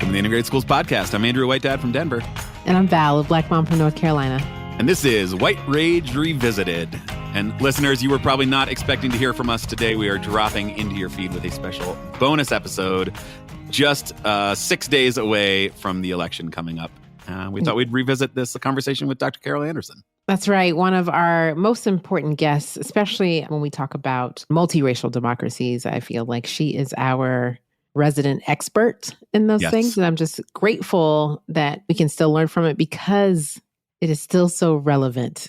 Welcome to the Integrated Schools Podcast. I'm Andrew, a white dad from Denver. And I'm Val, a black mom from North Carolina. And this is White Rage Revisited. And listeners, you were probably not expecting to hear from us today. We are dropping into your feed with a special bonus episode just 6 days away from the election coming up. We thought we'd revisit this conversation with Dr. Carol Anderson. That's right. One of our most important guests, especially when we talk about multiracial democracies. I feel like she is our resident expert in those things. And I'm just grateful that we can still learn from it because it is still so relevant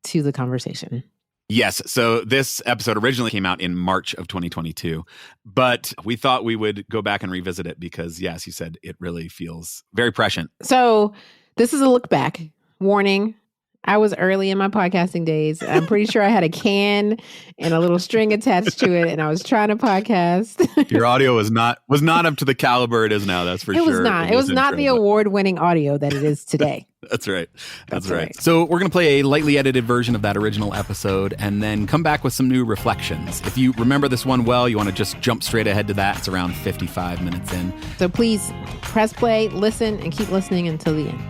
to the conversation. Yes. So this episode originally came out in March of 2022, but we thought we would go back and revisit it because, yes, you said it really feels very prescient. So this is a look back. Warning. I was early in my podcasting days. I'm pretty sure I had a can and a little string attached to it, and I was trying to podcast. Your audio was not up to the caliber it is now, that's for sure. It was not. It was not the award-winning audio that it is today. That's right. That's right. So we're going to play a lightly edited version of that original episode and then come back with some new reflections. If you remember this one well, you want to just jump straight ahead to that. It's around 55 minutes in. So please press play, listen, and keep listening until the end.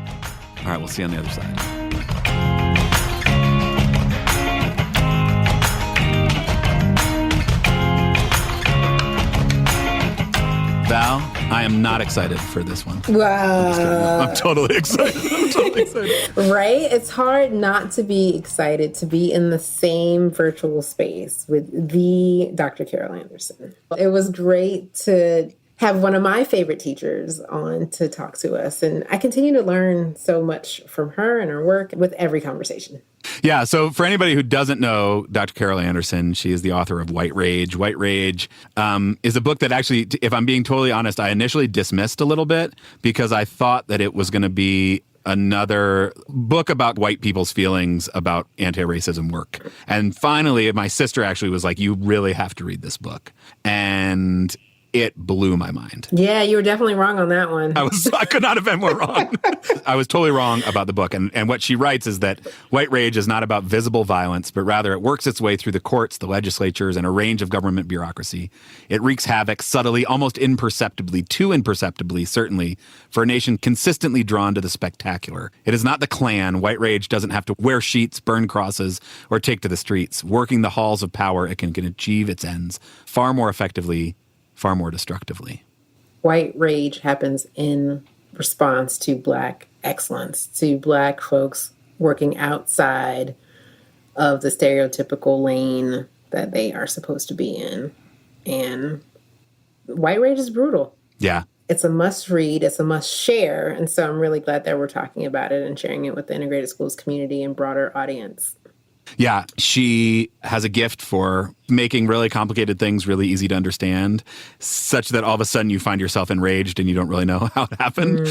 All right. We'll see you on the other side. Val, I am not excited for this one. Wow. I'm totally excited. Right? It's hard not to be excited to be in the same virtual space with the Dr. Carol Anderson. It was great to have one of my favorite teachers on to talk to us. And I continue to learn so much from her and her work with every conversation. Yeah. So for anybody who doesn't know Dr. Carol Anderson, she is the author of White Rage. White Rage is a book that actually, if I'm being totally honest, I initially dismissed a little bit because I thought that it was going to be another book about white people's feelings about anti-racism work. And finally, my sister actually was like, you really have to read this book. And it blew my mind. Yeah, you were definitely wrong on that one. I could not have been more wrong. I was totally wrong about the book. And what she writes is that white rage is not about visible violence, but rather it works its way through the courts, the legislatures, and a range of government bureaucracy. It wreaks havoc subtly, almost imperceptibly, too imperceptibly, certainly, for a nation consistently drawn to the spectacular. It is not the Klan. White rage doesn't have to wear sheets, burn crosses, or take to the streets. Working the halls of power, it can achieve its ends far more effectively, far more destructively. White rage happens in response to Black excellence, to Black folks working outside of the stereotypical lane that they are supposed to be in. And white rage is brutal. Yeah. It's a must read. It's a must share. And so I'm really glad that we're talking about it and sharing it with the Integrated Schools community and broader audience. Yeah, she has a gift for making really complicated things really easy to understand, such that all of a sudden you find yourself enraged and you don't really know how it happened.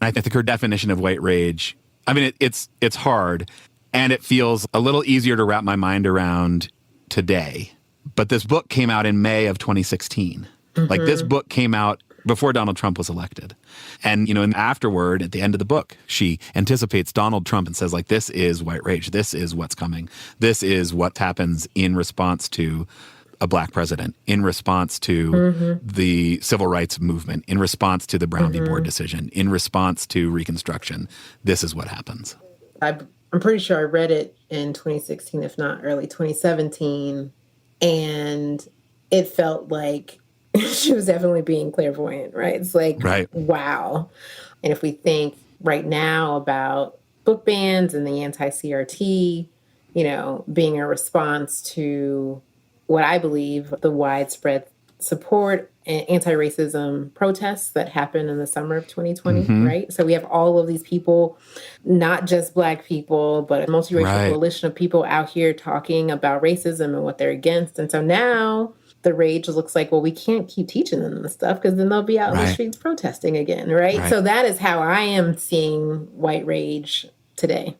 I think her definition of white rage, I mean, it's hard, and it feels a little easier to wrap my mind around today. But this book came out in May of 2016. Like, this book came out before Donald Trump was elected. And, and afterward, at the end of the book, she anticipates Donald Trump and says, like, this is white rage. This is what's coming. This is what happens in response to a Black president, in response to the civil rights movement, in response to the Brown v. Board decision, in response to Reconstruction. This is what happens. I'm pretty sure I read it in 2016, if not early 2017. And it felt like she was definitely being clairvoyant, right? It's like, wow. And if we think right now about book bans and the anti-CRT, being a response to what I believe the widespread support and anti-racism protests that happened in the summer of 2020, right? So we have all of these people, not just Black people, but a multiracial coalition of people out here talking about racism and what they're against. And so now the rage looks like, well, we can't keep teaching them this stuff because then they'll be out in the streets protesting again, right? So that is how I am seeing white rage today.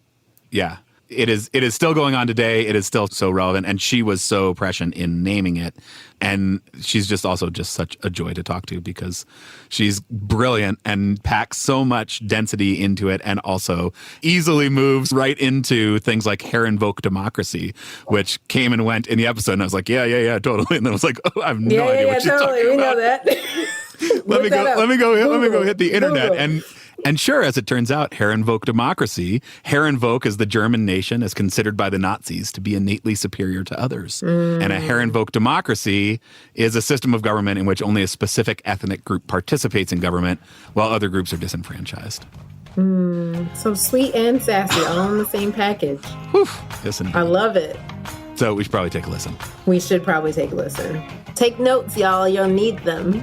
Yeah. It is still going on today. It is still so relevant. And she was so prescient in naming it. And she's just also just such a joy to talk to because she's brilliant and packs so much density into it and also easily moves right into things like hair invoke democracy, which came and went in the episode. And I was like, yeah, totally. And then I was like, oh, I have no idea what she's talking about. We know that. Let me go hit the internet. And sure, as it turns out, Herrenvolk democracy, Herrenvolk as the German nation is considered by the Nazis to be innately superior to others. And a Herrenvolk democracy is a system of government in which only a specific ethnic group participates in government while other groups are disenfranchised. So sweet and sassy, all in the same package. Whew. Yes, indeed. I love it. So we should probably take a listen. We should probably take a listen. Take notes, y'all. You'll need them.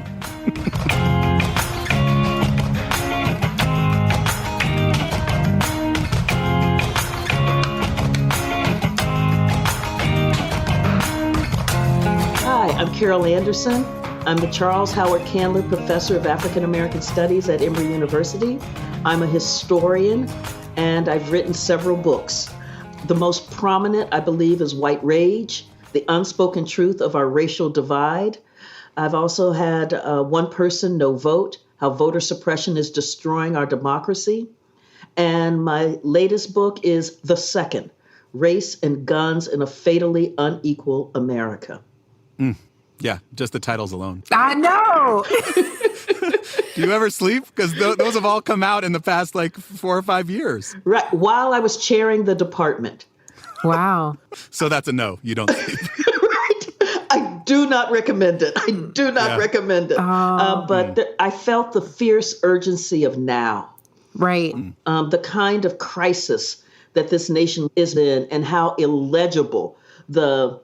Hi, I'm Carol Anderson. I'm the Charles Howard Candler Professor of African American Studies at Emory University. I'm a historian, and I've written several books. The most prominent, I believe, is White Rage, The Unspoken Truth of Our Racial Divide. I've also had One Person, No Vote, How Voter Suppression is Destroying Our Democracy. And my latest book is The Second, Race and Guns in a Fatally Unequal America. Yeah, just the titles alone. I know. Do you ever sleep? Because those have all come out in the past, 4 or 5 years. Right, while I was chairing the department. Wow. So that's a no. You don't sleep. Right. I do not recommend it. I do not recommend it. But I felt the fierce urgency of now. Right. The kind of crisis that this nation is in and how illegible the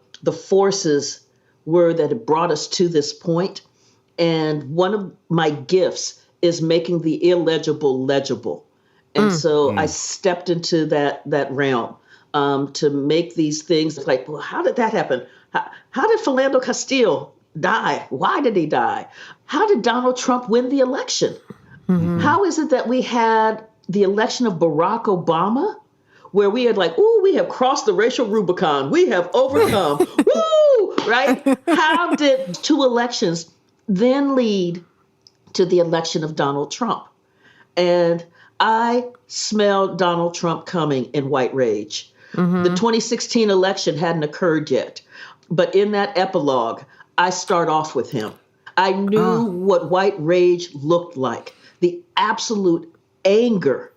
forces were that had brought us to this point. And one of my gifts is making the illegible legible. And so I stepped into that realm to make these things like, well, how did that happen? How did Philando Castile die? Why did he die? How did Donald Trump win the election? How is it that we had the election of Barack Obama, where we had we have crossed the racial Rubicon. We have overcome. Woo! Right? How did 2 elections then lead to the election of Donald Trump? And I smelled Donald Trump coming in White Rage. The 2016 election hadn't occurred yet. But in that epilogue, I start off with him. I knew what White Rage looked like. The absolute anger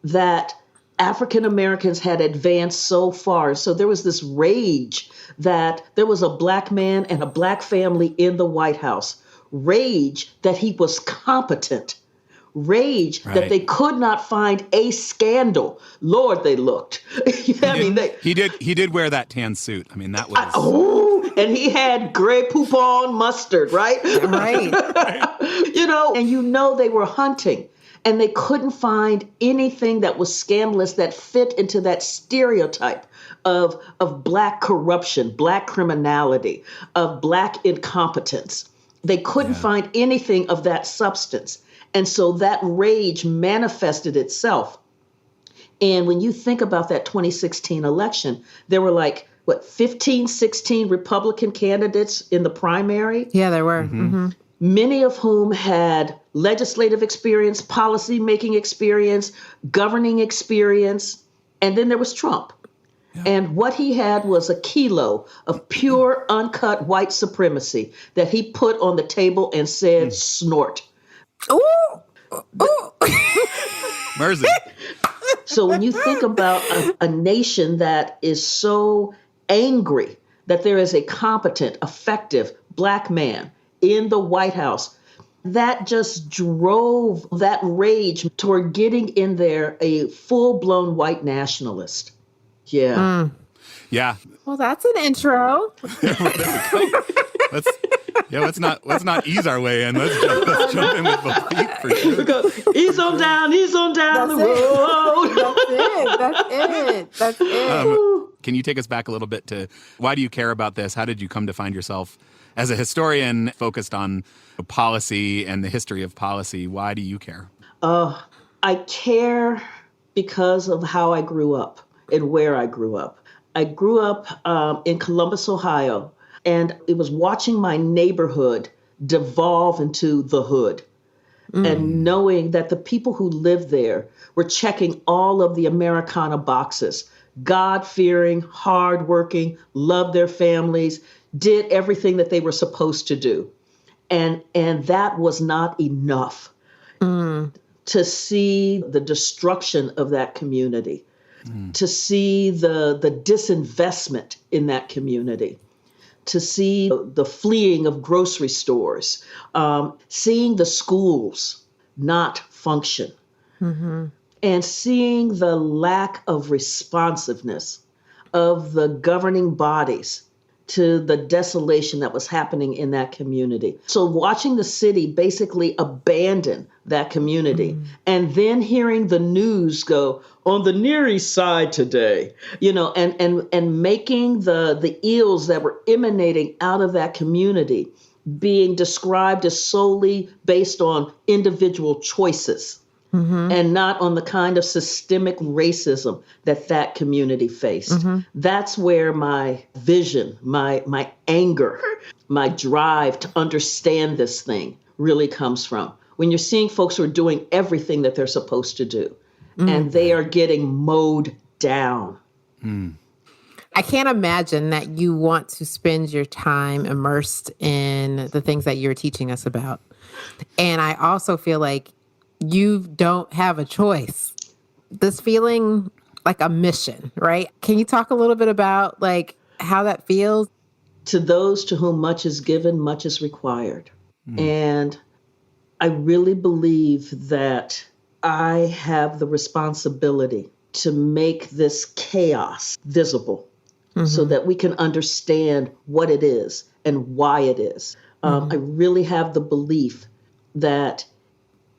that African Americans had advanced so far. So there was this rage that there was a Black man and a Black family in the White House. Rage that he was competent. Rage that they could not find a scandal. Lord, they looked. He did wear that tan suit. I mean, that was... and he had Grey Poupon mustard, right? Right. And they were hunting. And they couldn't find anything that was scandalous that fit into that stereotype of Black corruption, Black criminality, of Black incompetence. They couldn't find anything of that substance. And so that rage manifested itself. And when you think about that 2016 election, there were 15, 16 Republican candidates in the primary? Yeah, there were. Many of whom had legislative experience, policy-making experience, governing experience. And then there was Trump. Yeah. And what he had was a kilo of pure, uncut white supremacy that he put on the table and said, snort. Ooh! Ooh! Mercy. So when you think about a nation that is so angry that there is a competent, effective Black man in the White House, that just drove that rage toward getting in there a full-blown white nationalist. Yeah. Yeah. Well, that's an intro. Let's not ease our way in. Let's jump in with both feet for sure. Ease on down the road. That's it. Can you take us back a little bit to why do you care about this? How did you come to find yourself as a historian focused on policy and the history of policy? Why do you care? I care because of how I grew up and where I grew up. I grew up in Columbus, Ohio, and it was watching my neighborhood devolve into the hood and knowing that the people who lived there were checking all of the Americana boxes, God-fearing, hardworking, loved their families, did everything that they were supposed to do. And that was not enough to see the destruction of that community, to see the disinvestment in that community, to see the fleeing of grocery stores, seeing the schools not function, and seeing the lack of responsiveness of the governing bodies to the desolation that was happening in that community. So watching the city basically abandon that community and then hearing the news go on the Near East Side today, and making the ills that were emanating out of that community being described as solely based on individual choices. And not on the kind of systemic racism that community faced. That's where my vision, my anger, my drive to understand this thing really comes from. When you're seeing folks who are doing everything that they're supposed to do, and they are getting mowed down. I can't imagine that you want to spend your time immersed in the things that you're teaching us about. And I also feel like you don't have a choice. This feeling like a mission, right? Can you talk a little bit about like how that feels? To those to whom much is given, much is required. And I really believe that I have the responsibility to make this chaos visible so that we can understand what it is and why it is. I really have the belief that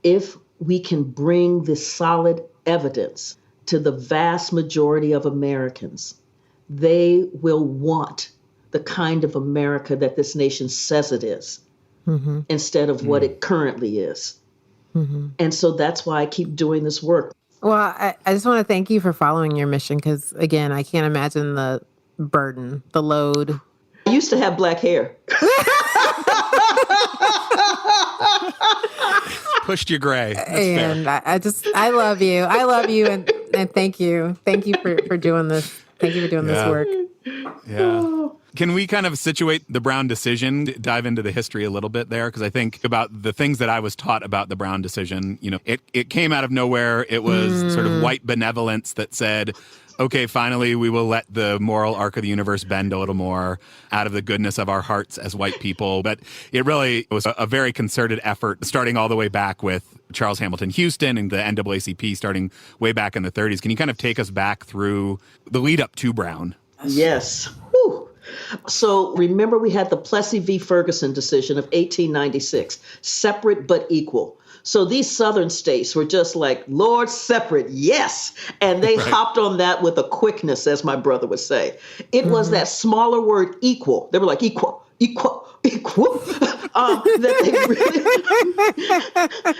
if we can bring this solid evidence to the vast majority of Americans, they will want the kind of America that this nation says it is instead of what it currently is. And so that's why I keep doing this work. Well, I just want to thank you for following your mission because, again, I can't imagine the burden, the load. I used to have black hair. Pushed you gray. That's and fair. I love you. I love you. And thank you. Thank you for doing this. Thank you for doing this work. Yeah. Can we kind of situate the Brown decision, dive into the history a little bit there? Because I think about the things that I was taught about the Brown decision, it came out of nowhere. It was sort of white benevolence that said, okay, finally, we will let the moral arc of the universe bend a little more out of the goodness of our hearts as white people. But it really was a very concerted effort, starting all the way back with Charles Hamilton Houston and the NAACP starting way back in the 30s. Can you kind of take us back through the lead up to Brown? Yes. Whew. So remember, we had the Plessy v. Ferguson decision of 1896, separate but equal. So these southern states were just like, Lord, separate, yes. And they hopped on that with a quickness, as my brother would say. It was that smaller word equal. They were like, equal. That they really,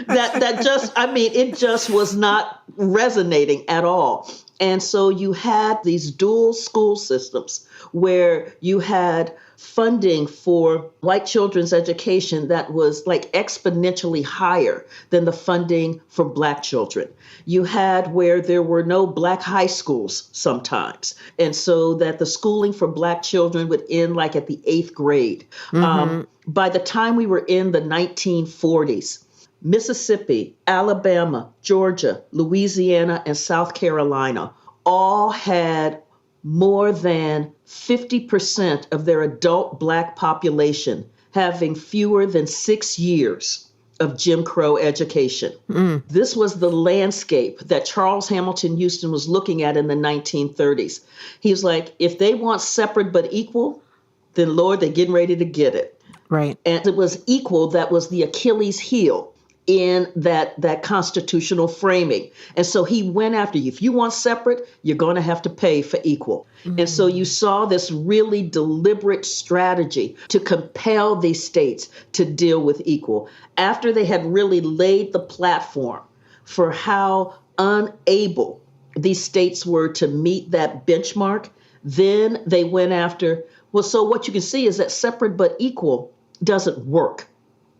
that just, it just was not resonating at all. And so you had these dual school systems where you had funding for white children's education that was like exponentially higher than the funding for black children. You had where there were no black high schools sometimes. And so that the schooling for black children would end like at the 8th grade. By the time we were in the 1940s, Mississippi, Alabama, Georgia, Louisiana, and South Carolina all had more than 50% of their adult black population having fewer than 6 years of Jim Crow education. This was the landscape that Charles Hamilton Houston was looking at in the 1930s. He was like, if they want separate but equal, then Lord, they're getting ready to get it. Right. And it was equal that was the Achilles heel in that constitutional framing. And so he went after you. If you want separate, you're going to have to pay for equal. And so you saw this really deliberate strategy to compel these states to deal with equal. After they had really laid the platform for how unable these states were to meet that benchmark, then they went after, well, so what you can see is that separate but equal doesn't work.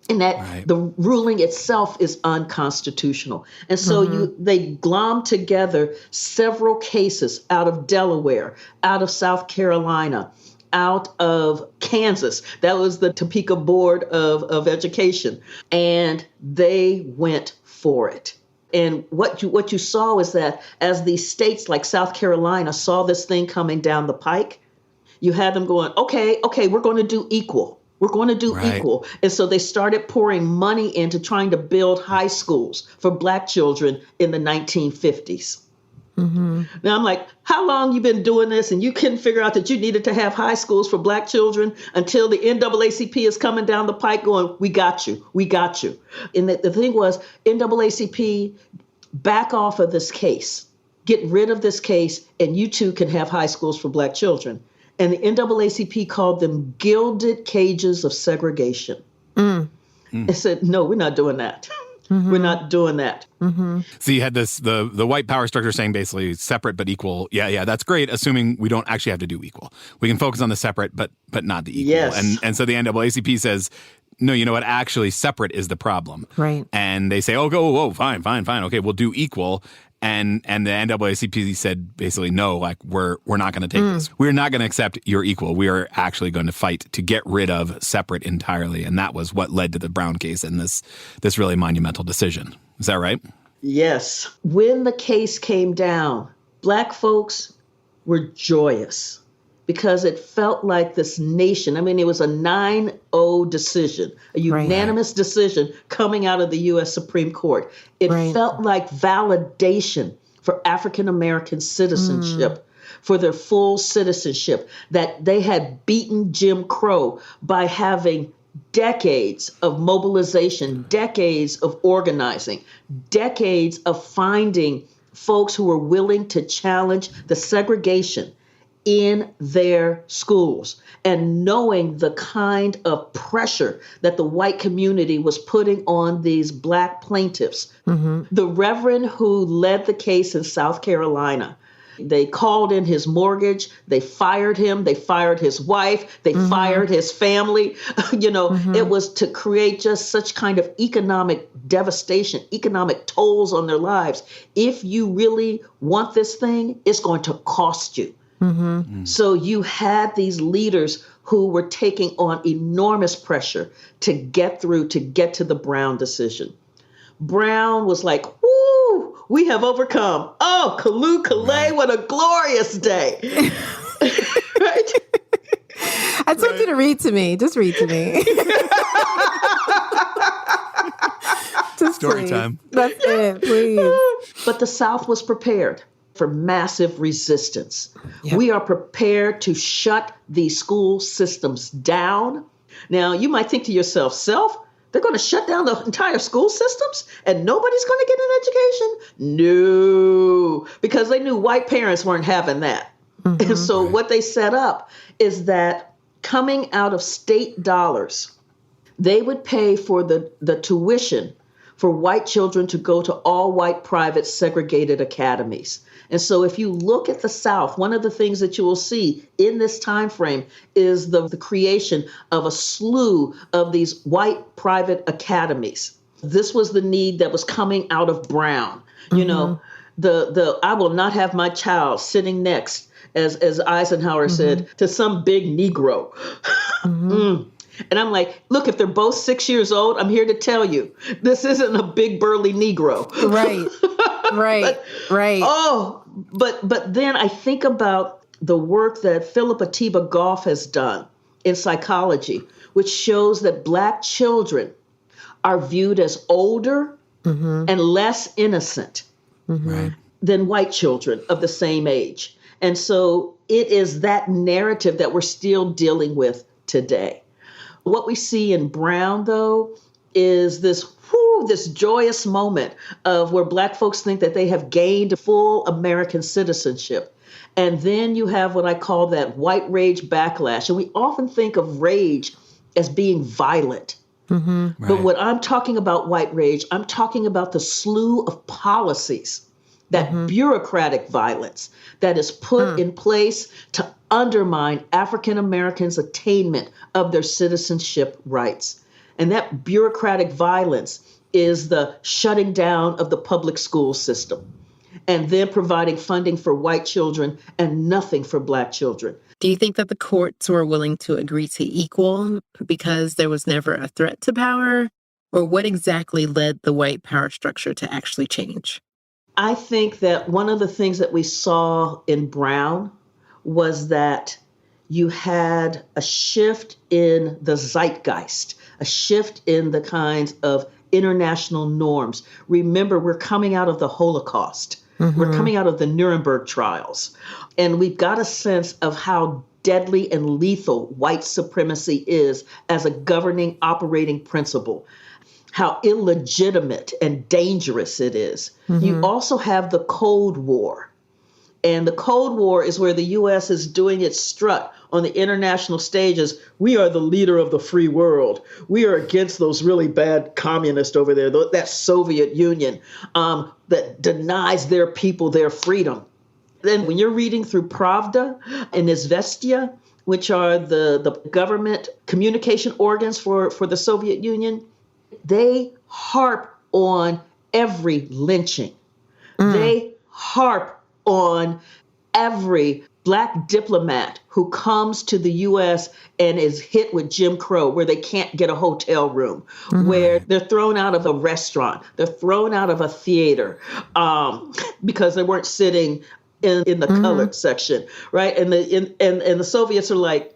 And that the ruling itself is unconstitutional. And so they glommed together several cases out of Delaware, out of South Carolina, out of Kansas. That was the Topeka Board of Education. And they went for it. And what you saw is that as these states like South Carolina saw this thing coming down the pike, you had them going, okay, we're going to do equal. We're going to do equal. And so they started pouring money into trying to build high schools for Black children in the 1950s. Mm-hmm. Now I'm like, how long you been doing this and you couldn't figure out that you needed to have high schools for Black children until the NAACP is coming down the pike going, we got you. And the thing was, NAACP, back off of this case, get rid of this case, and you too can have high schools for Black children. And the NAACP called them gilded cages of segregation. It said, no, we're not doing that. Mm-hmm. We're not doing that. Mm-hmm. So you had the white power structure saying basically separate but equal. Yeah, that's great, assuming we don't actually have to do equal. We can focus on the separate but not the equal. Yes. And so the NAACP says, no, you know what? Actually, separate is the problem. Right. And they say, oh, fine. Okay, we'll do equal. And the NAACP said basically, no, like we're not going to take this. We're not going to accept your equal. We are actually going to fight to get rid of separate entirely. And that was what led to the Brown case and this really monumental decision. Is that right? Yes. When the case came down, Black folks were joyous because it felt like this nation. I mean, it was a 9-0 decision, a unanimous decision coming out of the U.S. Supreme Court. It felt like validation for African American citizenship, for their full citizenship, that they had beaten Jim Crow by having decades of mobilization, decades of organizing, decades of finding folks who were willing to challenge the segregation in their schools, and knowing the kind of pressure that the white community was putting on these Black plaintiffs. Mm-hmm. The reverend who led the case in South Carolina, they called in his mortgage, they fired him, they fired his wife, they fired his family. It was to create just such kind of economic devastation, economic tolls on their lives. If you really want this thing, it's going to cost you. Mm-hmm. So you had these leaders who were taking on enormous pressure to get to the Brown decision. Brown was like, woo, we have overcome. Oh, Kalu Kalay, what a glorious day. Right? I told you to read to me. Just read to me. Story please. Time. That's it, please. But the South was prepared for massive resistance. Yep. We are prepared to shut these school systems down. Now, you might think to yourself, they're going to shut down the entire school systems and nobody's going to get an education? No, because they knew white parents weren't having that. Mm-hmm. And so what they set up is that coming out of state dollars, they would pay for the tuition for white children to go to all white private segregated academies. And so if you look at the South, one of the things that you will see in this time frame is the creation of a slew of these white private academies. This was the need that was coming out of Brown. Mm-hmm. You know, the I will not have my child sitting next, as Eisenhower said, to some big Negro. And I'm like, look, if they're both 6 years old, I'm here to tell you, this isn't a big burly Negro. Right. Right. Oh, but then I think about the work that Philip Atiba Goff has done in psychology, which shows that Black children are viewed as older and less innocent than white children of the same age. And so it is that narrative that we're still dealing with today. What we see in Brown, though, is this joyous moment of where Black folks think that they have gained full American citizenship. And then you have what I call that white rage backlash. And we often think of rage as being violent. But what I'm talking about white rage, I'm talking about the slew of policies, that bureaucratic violence that is put in place to undermine African Americans' attainment of their citizenship rights. And that bureaucratic violence is the shutting down of the public school system and then providing funding for white children and nothing for Black children. Do you think that the courts were willing to agree to equal because there was never a threat to power? Or what exactly led the white power structure to actually change? I think that one of the things that we saw in Brown was that you had a shift in the zeitgeist, a shift in the kinds of international norms. Remember, we're coming out of the Holocaust. We're coming out of the Nuremberg trials. And we've got a sense of how deadly and lethal white supremacy is as a governing operating principle, how illegitimate and dangerous it is. You also have the Cold War. And the Cold War is where the U.S. is doing its strut on the international stages. We are the leader of the free world. We are against those really bad communists over there, that Soviet Union that denies their people their freedom. Then when you're reading through Pravda and Izvestia, which are the government communication organs for the Soviet Union, they harp on every lynching. They harp on every Black diplomat who comes to the U.S. and is hit with Jim Crow, where they can't get a hotel room, where they're thrown out of a restaurant, they're thrown out of a theater because they weren't sitting in the colored section, right? And the Soviets are like,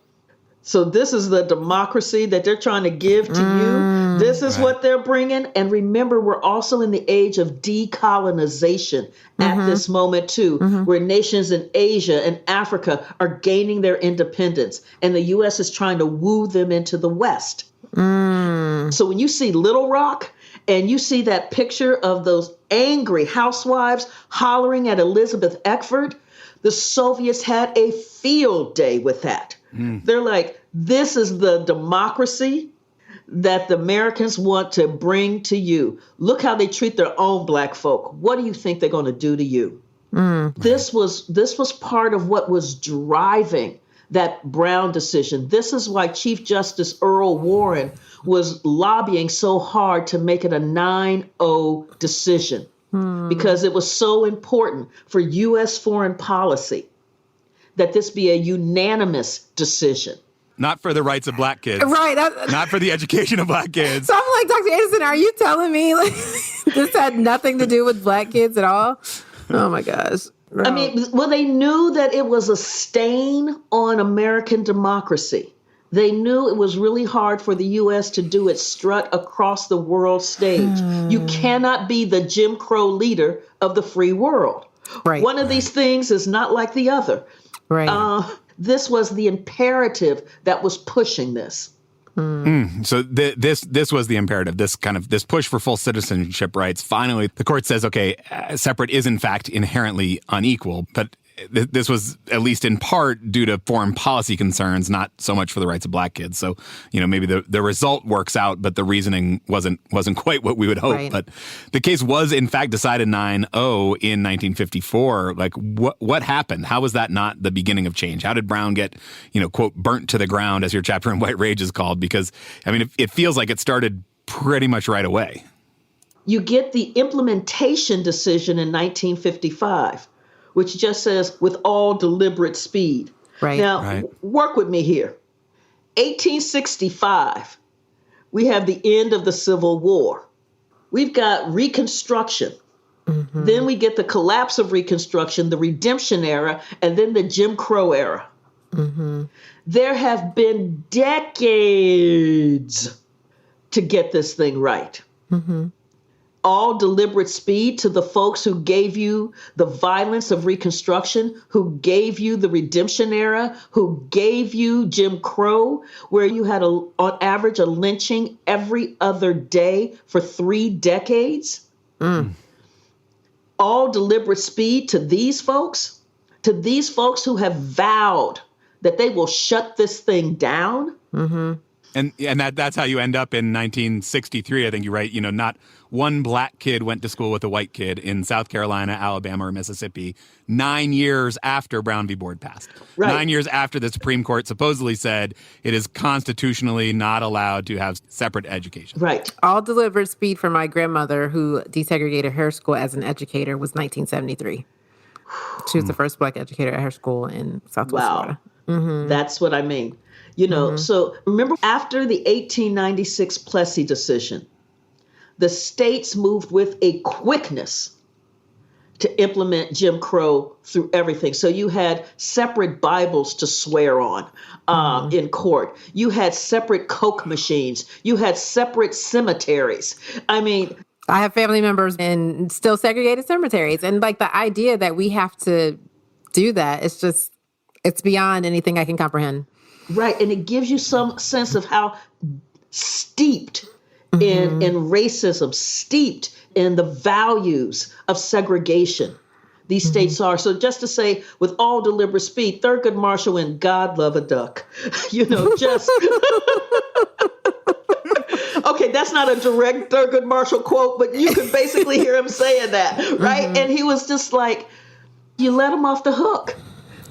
so this is the democracy that they're trying to give to you. This is what they're bringing. And remember, we're also in the age of decolonization at this moment, too, where nations in Asia and Africa are gaining their independence. And the U.S. is trying to woo them into the West. So when you see Little Rock and you see that picture of those angry housewives hollering at Elizabeth Eckford, the Soviets had a field day with that. They're like, this is the democracy that the Americans want to bring to you. Look how they treat their own Black folk. What do you think they're going to do to you? This was part of what was driving that Brown decision. This is why Chief Justice Earl Warren was lobbying so hard to make it a 9-0 decision, because it was so important for U.S. foreign policy that this be a unanimous decision. Not for the rights of Black kids. Right. Not for the education of Black kids. So I'm like, Dr. Anderson, are you telling me like this had nothing to do with Black kids at all? Oh, my gosh. No. I mean, well, they knew that it was a stain on American democracy. They knew it was really hard for the U.S. to do its strut across the world stage. You cannot be the Jim Crow leader of the free world. Right. One of these things is not like the other. Right. This was the imperative that was pushing this. So this was the imperative, this push for full citizenship rights. Finally, the court says, okay, separate is in fact inherently unequal, but this was at least in part due to foreign policy concerns, not so much for the rights of Black kids. So, maybe the result works out, but the reasoning wasn't quite what we would hope. Right. But the case was in fact decided 9-0 in 1954. Like what happened? How was that not the beginning of change? How did Brown get, quote, burnt to the ground, as your chapter in White Rage is called? Because, I mean, it feels like it started pretty much right away. You get the implementation decision in 1955. Which just says, with all deliberate speed. Right. Now, work with me here. 1865, we have the end of the Civil War. We've got Reconstruction. Then we get the collapse of Reconstruction, the Redemption era, and then the Jim Crow era. There have been decades to get this thing right. All deliberate speed to the folks who gave you the violence of Reconstruction, who gave you the Redemption era, who gave you Jim Crow, where you had on average a lynching every other day for 3 decades. All deliberate speed to these folks who have vowed that they will shut this thing down. And that's how you end up in 1963. I think you're right. Not one Black kid went to school with a white kid in South Carolina, Alabama, or Mississippi 9 years after Brown v. Board passed. Right. 9 years after the Supreme Court supposedly said it is constitutionally not allowed to have separate education. Right. All deliberate speed for my grandmother, who desegregated her school as an educator, was 1973. She was the first Black educator at her school in Southwest Florida. That's what I mean. So remember after the 1896 Plessy decision, the states moved with a quickness to implement Jim Crow through everything. So you had separate Bibles to swear on in court. You had separate Coke machines. You had separate cemeteries. I mean, I have family members in still segregated cemeteries. And like the idea that we have to do that, it's beyond anything I can comprehend. Right. And it gives you some sense of how steeped in racism, steeped in the values of segregation these states are. So just to say, with all deliberate speed, Thurgood Marshall and God love a duck, just... Okay, that's not a direct Thurgood Marshall quote, but you could basically hear him saying that, right? And he was just like, you let him off the hook.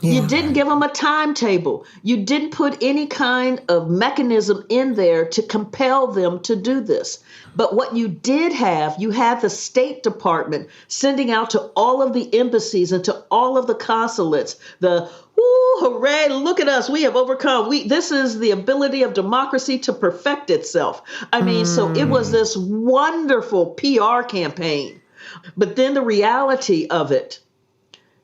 Yeah. You didn't give them a timetable. You didn't put any kind of mechanism in there to compel them to do this. But what you did have, you had the State Department sending out to all of the embassies and to all of the consulates, woo, hooray, look at us, we have overcome. This is the ability of democracy to perfect itself. I mean, so it was this wonderful PR campaign. But then the reality of it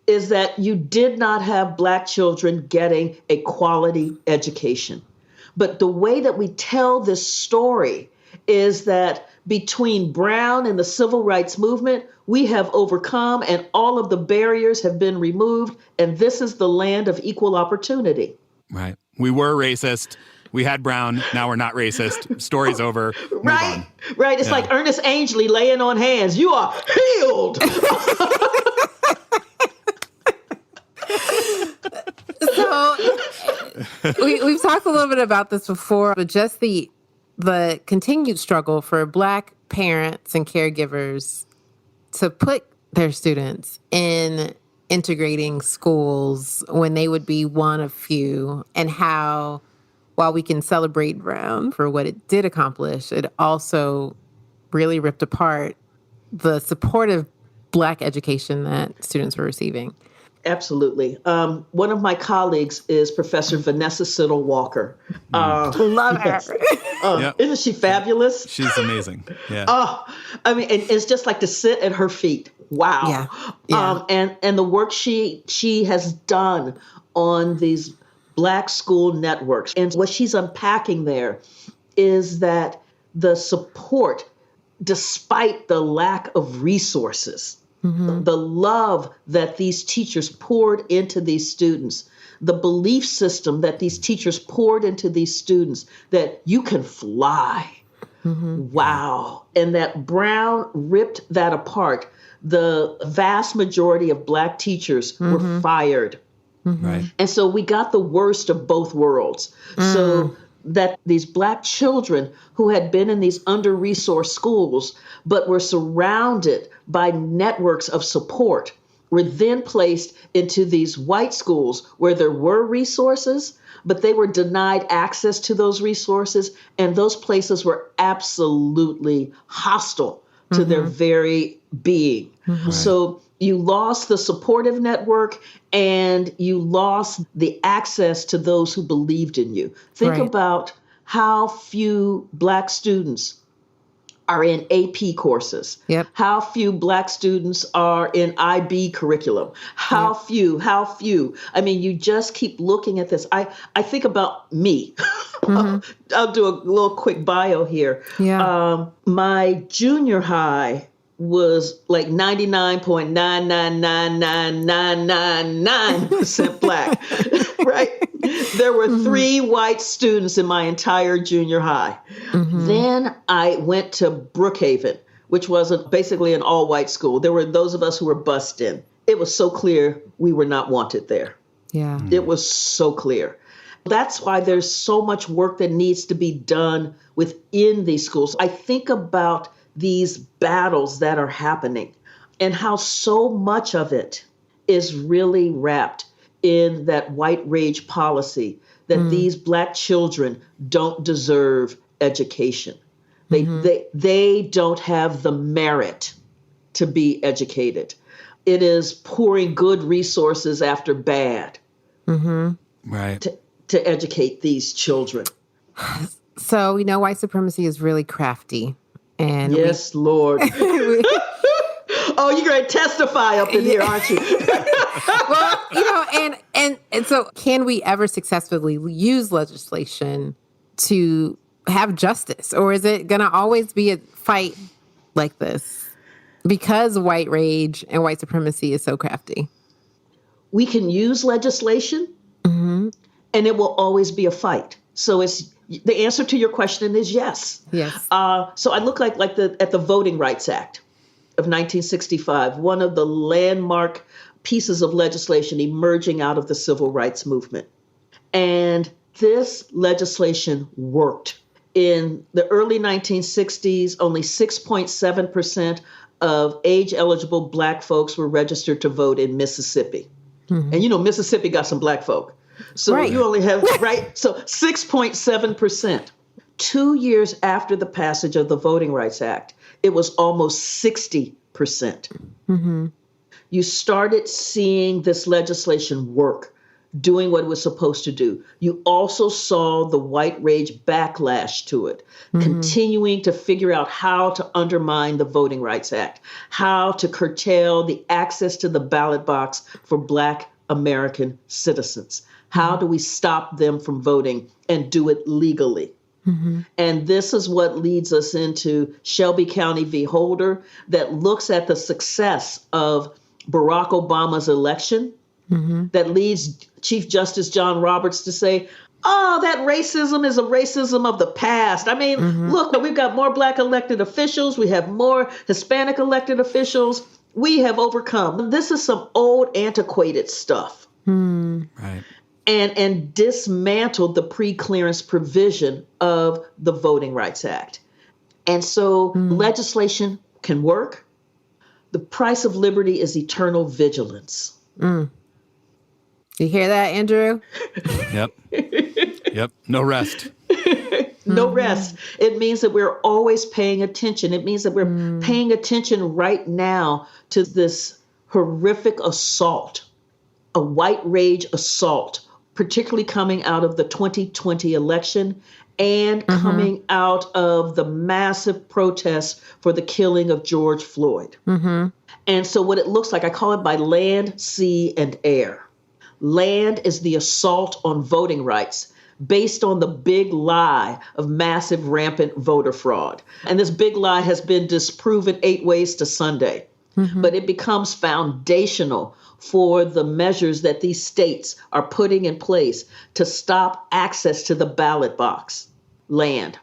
is that you did not have Black children getting a quality education. But the way that we tell this story is that between Brown and the Civil Rights Movement, we have overcome and all of the barriers have been removed. And this is the land of equal opportunity. Right. We were racist. We had Brown. Now we're not racist. Story's over. Right. Right. It's like Ernest Angley laying on hands. You are healed. So we've talked a little bit about this before, but just the continued struggle for Black parents and caregivers to put their students in integrating schools when they would be one of few, and how, while we can celebrate Brown for what it did accomplish, it also really ripped apart the supportive Black education that students were receiving. Absolutely. One of my colleagues is Professor Vanessa Siddle Walker. Love her. Isn't she fabulous? She's amazing. Yeah. I mean, it's just like to sit at her feet. Wow. Yeah. And the work she has done on these Black school networks, and what she's unpacking there is that the support, despite the lack of resources, the love that these teachers poured into these students, the belief system that these teachers poured into these students, that you can fly. Wow. And that Brown ripped that apart. The vast majority of Black teachers were fired. Right. And so we got the worst of both worlds. So that these Black children who had been in these under-resourced schools but were surrounded by networks of support were then placed into these white schools where there were resources, but they were denied access to those resources, and those places were absolutely hostile to their very being. So you lost the supportive network and you lost the access to those who believed in you. Think about how few Black students are in AP courses. How few Black students are in IB curriculum. How few. I mean, you just keep looking at this. I think about me. I'll do a little quick bio here. My junior high was like 99.9999999% Black, right? There were 3 white students in my entire junior high. Then I went to Brookhaven, which was basically an all-white school. There were those of us who were bussed in. It was so clear we were not wanted there. It was so clear. That's why there's so much work that needs to be done within these schools. I think about these battles that are happening and how so much of it is really wrapped in that white rage policy that these Black children don't deserve education. They don't have the merit to be educated. It is pouring good resources after bad. to educate these children. So we know white supremacy is really crafty. And yes, Lord. Oh, you're going to testify up in here, aren't you? Well, and so can we ever successfully use legislation to have justice? Or is it going to always be a fight like this because white rage and white supremacy is so crafty? We can use legislation, and it will always be a fight. So the answer to your question is yes. Yes. So I look at the Voting Rights Act of 1965, one of the landmark pieces of legislation emerging out of the civil rights movement. And this legislation worked. In the early 1960s, only 6.7% of age-eligible Black folks were registered to vote in Mississippi. And Mississippi got some Black folk. So you only have, so 6.7%. 2 years after the passage of the Voting Rights Act, it was almost 60%. You started seeing this legislation work, doing what it was supposed to do. You also saw the white rage backlash to it, continuing to figure out how to undermine the Voting Rights Act, how to curtail the access to the ballot box for Black American citizens. How do we stop them from voting and do it legally? And this is what leads us into Shelby County v. Holder, that looks at the success of Barack Obama's election, that leads Chief Justice John Roberts to say, oh, that racism is a racism of the past. I mean, look, we've got more Black elected officials. We have more Hispanic elected officials. We have overcome. This is some old, antiquated stuff. Right. And dismantled the pre-clearance provision of the Voting Rights Act. And so legislation can work. The price of liberty is eternal vigilance. You hear that, Andrew? Yep. No rest. No rest. It means that we're always paying attention. It means that we're paying attention right now to this horrific assault, a white rage assault, particularly coming out of the 2020 election and coming out of the massive protests for the killing of George Floyd. And so what it looks like, I call it by land, sea, and air. Land is the assault on voting rights based on the big lie of massive rampant voter fraud. And this big lie has been disproven 8 ways to Sunday. But it becomes foundational for the measures that these states are putting in place to stop access to the ballot box. Land.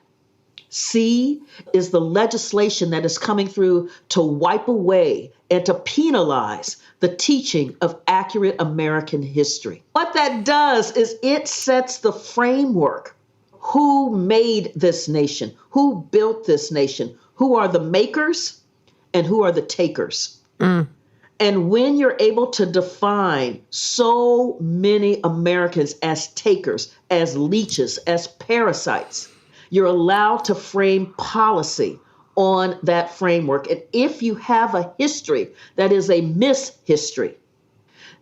C is the legislation that is coming through to wipe away and to penalize the teaching of accurate American history. What that does is it sets the framework. Who made this nation? Who built this nation? Who are the makers and who are the takers? And when you're able to define so many Americans as takers, as leeches, as parasites, you're allowed to frame policy on that framework. And if you have a history that is a mishistory,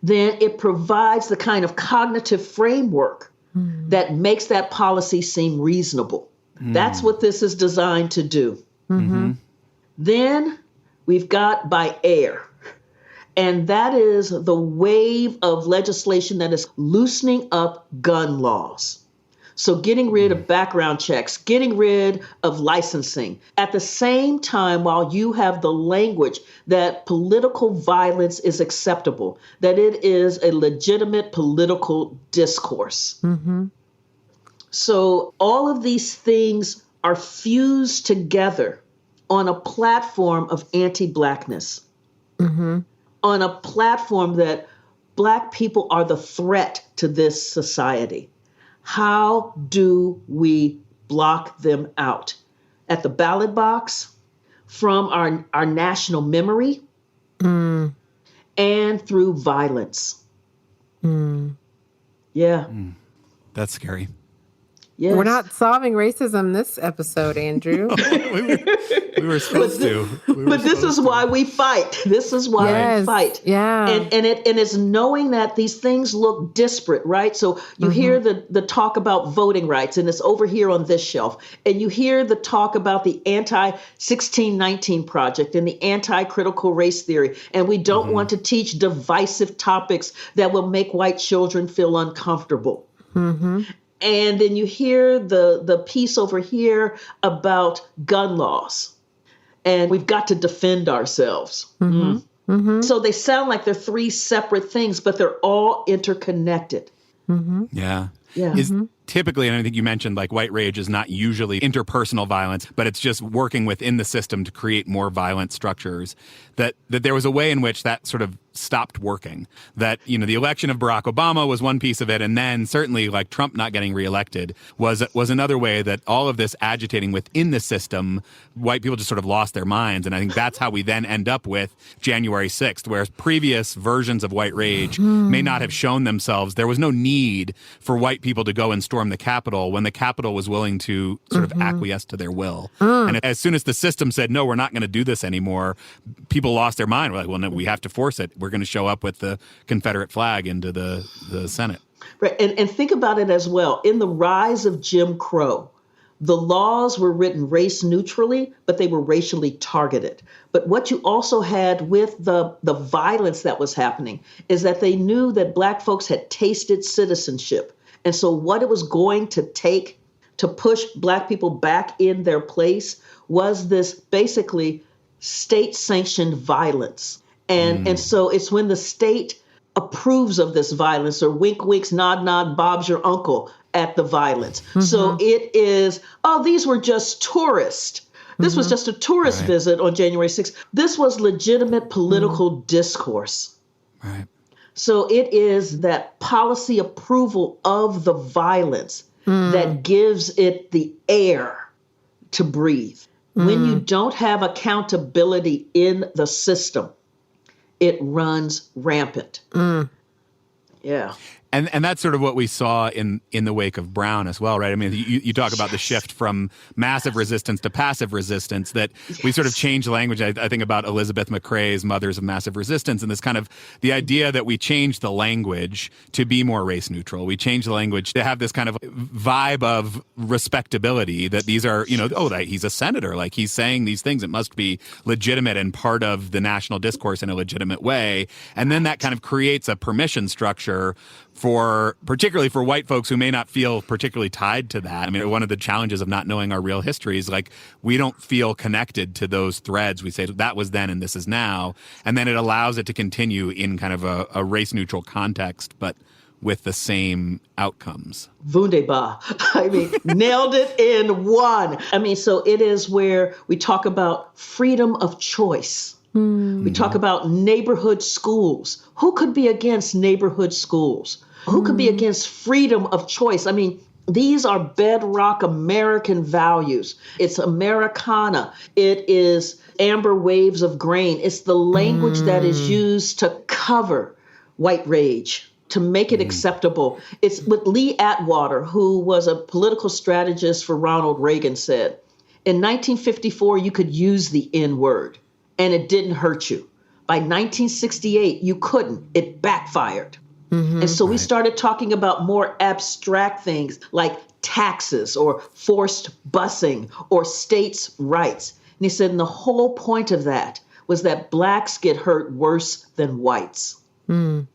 then it provides the kind of cognitive framework that makes that policy seem reasonable. That's what this is designed to do. Then we've got by air. And that is the wave of legislation that is loosening up gun laws. So getting rid of background checks, getting rid of licensing. At the same time, while you have the language that political violence is acceptable, that it is a legitimate political discourse. So all of these things are fused together on a platform of anti-Blackness, on a platform that Black people are the threat to this society. How do we block them out? At the ballot box, from our national memory, and through violence. Yeah. That's scary. Yes. We're not solving racism this episode, Andrew. we were supposed to. But this is why we fight. This is why we fight. Yeah. And it's knowing that these things look disparate, right? So you hear the talk about voting rights, and it's over here on this shelf. And you hear the talk about the anti-1619 project and the anti-critical race theory. And we don't want to teach divisive topics that will make white children feel uncomfortable. And then you hear the piece over here about gun laws. And we've got to defend ourselves. So they sound like they're three separate things, but they're all interconnected. Yeah. Typically, and I think you mentioned, like, white rage is not usually interpersonal violence, but it's just working within the system to create more violent structures. That there was a way in which that sort of stopped working. That, you know, the election of Barack Obama was one piece of it, and then certainly, like, Trump not getting reelected was another way that all of this agitating within the system, white people just sort of lost their minds. And I think that's how we then end up with January 6th, whereas previous versions of white rage may not have shown themselves. There was no need for white people to go and storm the Capitol when the Capitol was willing to sort of acquiesce to their will. And as soon as the system said, no, we're not going to do this anymore, people lost their mind. We're like, well, no, we have to force it. We're going to show up with the Confederate flag into the Senate. Right. And think about it as well. In the rise of Jim Crow, the laws were written race neutrally, but they were racially targeted. But what you also had with the violence that was happening is that they knew that Black folks had tasted citizenship. And so what it was going to take to push Black people back in their place was this basically state-sanctioned violence. And so it's when the state approves of this violence, or wink, winks, nod, nod, Bob's your uncle at the violence. So it is, oh, these were just tourists. This was just a tourist visit on January 6th. This was legitimate political discourse. Right. So it is that policy approval of the violence that gives it the air to breathe. When you don't have accountability in the system, it runs rampant. Yeah. And that's sort of what we saw in the wake of Brown as well, right? I mean, you talk about the shift from massive resistance to passive resistance, that we sort of changed language. I think about Elizabeth McCrae's Mothers of Massive Resistance, and this kind of the idea that we changed the language to be more race neutral. We changed the language to have this kind of vibe of respectability, that these are, you know, he's a senator, like he's saying these things. It must be legitimate and part of the national discourse in a legitimate way. And then that kind of creates a permission structure particularly for white folks who may not feel particularly tied to that. I mean, one of the challenges of not knowing our real history is, like, we don't feel connected to those threads. We say that was then and this is now. And then it allows it to continue in kind of a race neutral context, but with the same outcomes. Wunderbar. I mean, nailed it in one. I mean, so it is where we talk about freedom of choice. We talk about neighborhood schools. Who could be against neighborhood schools? Who could be against freedom of choice? I mean, these are bedrock American values. It's Americana. It is amber waves of grain. It's the language that is used to cover white rage, to make it acceptable. It's what Lee Atwater, who was a political strategist for Ronald Reagan, said. In 1954, you could use the N-word and it didn't hurt you. By 1968, you couldn't. It backfired. And so we started talking about more abstract things like taxes or forced busing or states' rights. And he said, and the whole point of that was that Blacks get hurt worse than whites. And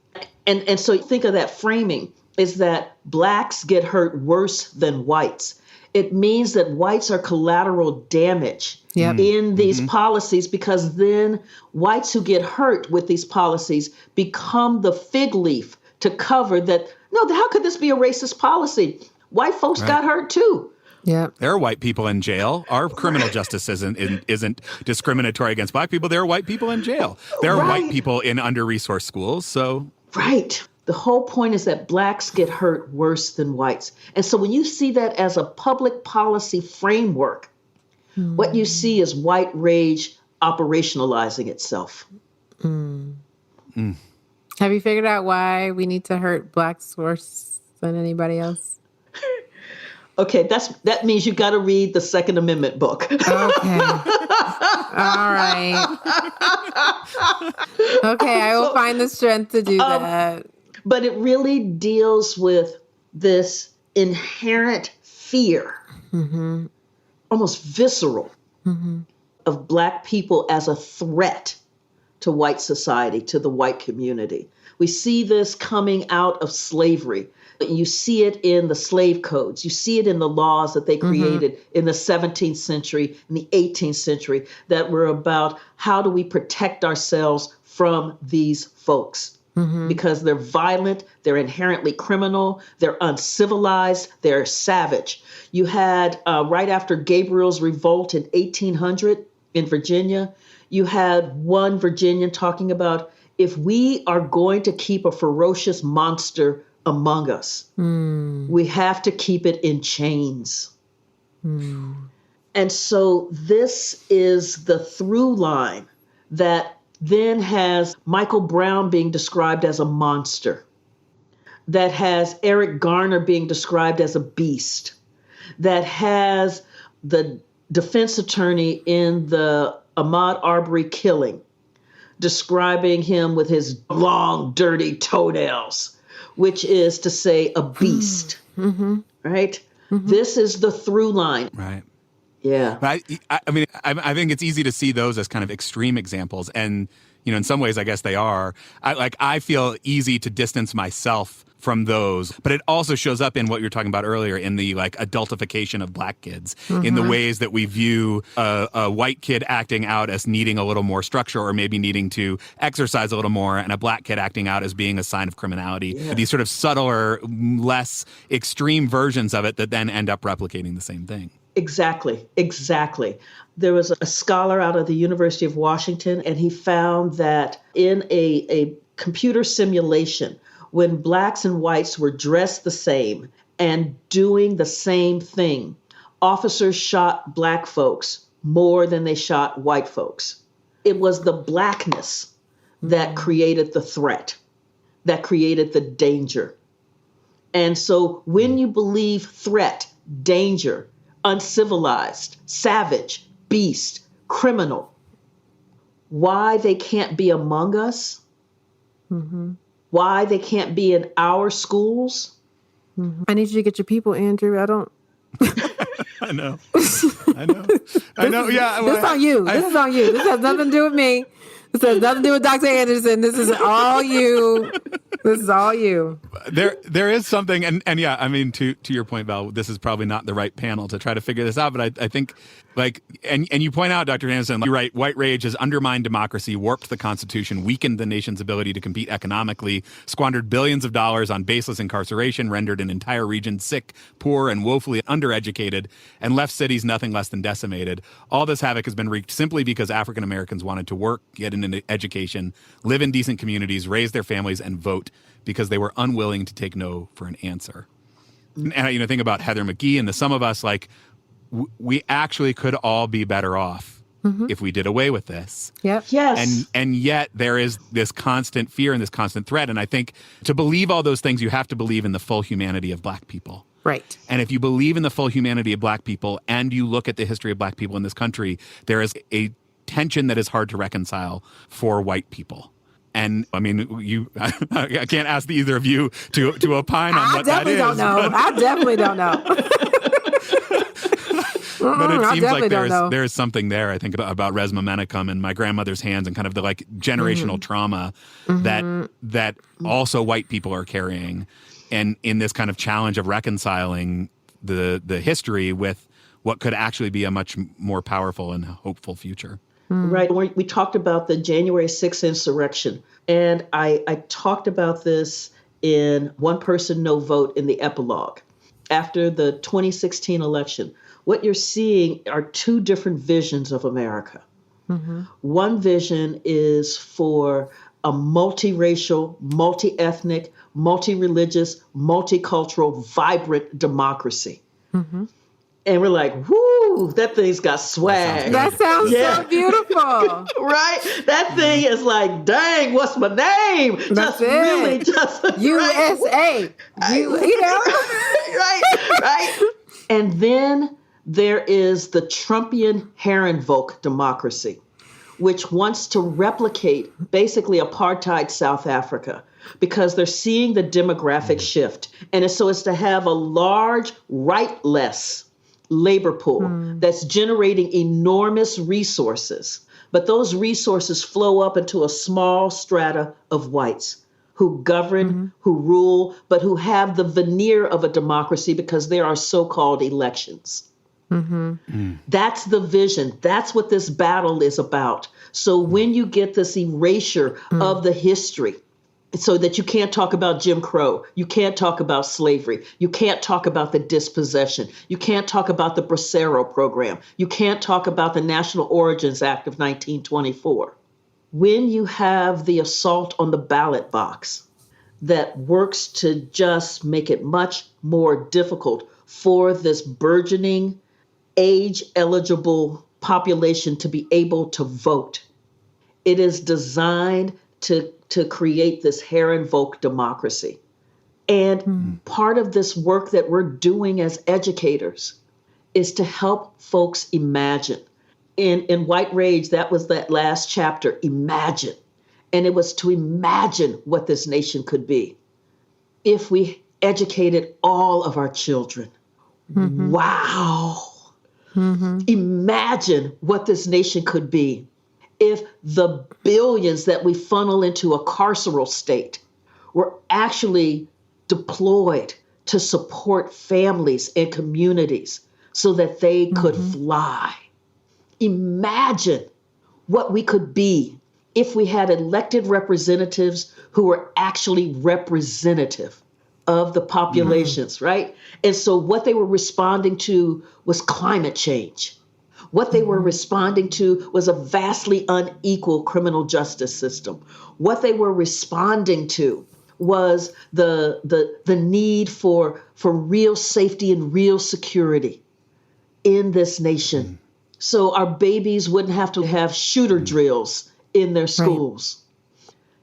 so think of that framing is that Blacks get hurt worse than whites. It means that whites are collateral damage in these policies, because then whites who get hurt with these policies become the fig leaf to cover that. No, how could this be a racist policy? White folks got hurt too. Yeah, there are white people in jail. Our criminal justice isn't discriminatory against Black people. There are white people in jail. There are white people in under-resourced schools. So the whole point is that Blacks get hurt worse than whites. And so when you see that as a public policy framework, what you see is white rage operationalizing itself. Have you figured out why we need to hurt Blacks worse than anybody else? Okay, that means you got to read the Second Amendment book. Okay. All right. Okay, I will find the strength to do that. But it really deals with this inherent fear, almost visceral, of Black people as a threat to white society, to the white community. We see this coming out of slavery. You see it in the slave codes. You see it in the laws that they created in the 17th century and the 18th century that were about how do we protect ourselves from these folks. Because they're violent, they're inherently criminal, they're uncivilized, they're savage. You had, right after Gabriel's revolt in 1800 in Virginia, you had one Virginian talking about, if we are going to keep a ferocious monster among us, we have to keep it in chains. And so this is the through line that then has Michael Brown being described as a monster, that has Eric Garner being described as a beast, that has the defense attorney in the Ahmaud Arbery killing describing him with his long, dirty toenails, which is to say a beast, right? This is the through line. Right. Yeah. But I mean, I think it's easy to see those as kind of extreme examples. And, you know, in some ways, I guess they are. I feel easy to distance myself from those. But it also shows up in what you were talking about earlier in the like adultification of Black kids, in the ways that we view a white kid acting out as needing a little more structure or maybe needing to exercise a little more, and a Black kid acting out as being a sign of criminality. Yeah. These sort of subtler, less extreme versions of it that then end up replicating the same thing. Exactly. There was a scholar out of the University of Washington, and he found that in a computer simulation, when Blacks and whites were dressed the same and doing the same thing, officers shot Black folks more than they shot white folks. It was the Blackness that created the threat, that created the danger. And so when you believe threat, danger, uncivilized, savage, beast, criminal, why they can't be among us, why they can't be in our schools. I need you to get your people, Andrew. I don't. I know. Yeah. This is on you. This is on you. This has nothing to do with me. This has nothing to do with Dr. Anderson. This is all you. This is all you. There is something, and yeah, I mean, to your point, Val, this is probably not the right panel to try to figure this out, but I think, like, and you point out, Dr. Anderson, you're right, white rage has undermined democracy, warped the Constitution, weakened the nation's ability to compete economically, squandered billions of dollars on baseless incarceration, rendered an entire region sick, poor, and woefully undereducated, and left cities nothing less than decimated. All this havoc has been wreaked simply because African Americans wanted to work, get an education, live in decent communities, raise their families, and vote, because they were unwilling to take no for an answer. And, you know, think about Heather McGhee and the Sum of Us, like, we actually could all be better off if we did away with this. Yep. Yes. And yet there is this constant fear and this constant threat. And I think to believe all those things, you have to believe in the full humanity of Black people. Right. And if you believe in the full humanity of Black people and you look at the history of Black people in this country, there is a tension that is hard to reconcile for white people. And I mean, I can't ask either of you to opine on what that is. I definitely don't know. But it seems like there's something there, I think, about Resma Menachem and My Grandmother's Hands and kind of the like generational trauma that also white people are carrying, and in this kind of challenge of reconciling the history with what could actually be a much more powerful and hopeful future. Right. We talked about the January 6th insurrection, and I talked about this in One Person, No Vote in the epilogue. After the 2016 election, what you're seeing are two different visions of America. One vision is for a multiracial, multi-ethnic, multi-religious, multicultural, vibrant democracy. And we're like, whoo, that thing's got swag. That sounds so beautiful. Right? That thing is like, dang, what's my name? That's it. Just USA. Right? You know? Right. And then there is the Trumpian Herrenvolk democracy, which wants to replicate basically apartheid South Africa because they're seeing the demographic shift. And so it's to have a large rightless labor pool that's generating enormous resources. But those resources flow up into a small strata of whites who govern, who rule, but who have the veneer of a democracy because there are so-called elections. That's the vision. That's what this battle is about. So when you get this erasure of the history, so that you can't talk about Jim Crow, you can't talk about slavery, you can't talk about the dispossession, you can't talk about the Bracero program, you can't talk about the National Origins Act of 1924. When you have the assault on the ballot box that works to just make it much more difficult for this burgeoning age-eligible population to be able to vote, it is designed to create this Herrenvolk democracy. And part of this work that we're doing as educators is to help folks imagine. In White Rage, that was that last chapter, imagine. And it was to imagine what this nation could be if we educated all of our children. Wow. Imagine what this nation could be if the billions that we funnel into a carceral state were actually deployed to support families and communities so that they could fly. Imagine what we could be if we had elected representatives who were actually representative of the populations, right? And so what they were responding to was climate change. What they were responding to was a vastly unequal criminal justice system. What they were responding to was the need for real safety and real security in this nation. So our babies wouldn't have to have shooter drills in their schools.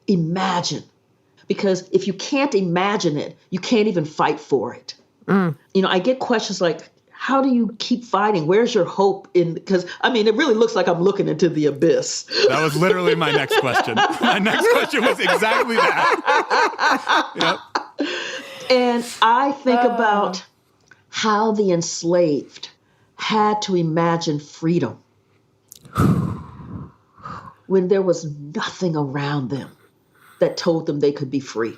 Imagine. Because if you can't imagine it, you can't even fight for it. You know, I get questions like, how do you keep fighting? Where's your hope in? Because, I mean, it really looks like I'm looking into the abyss. That was literally my next question. My next question was exactly that. Yep. And I think about how the enslaved had to imagine freedom when there was nothing around them that told them they could be free.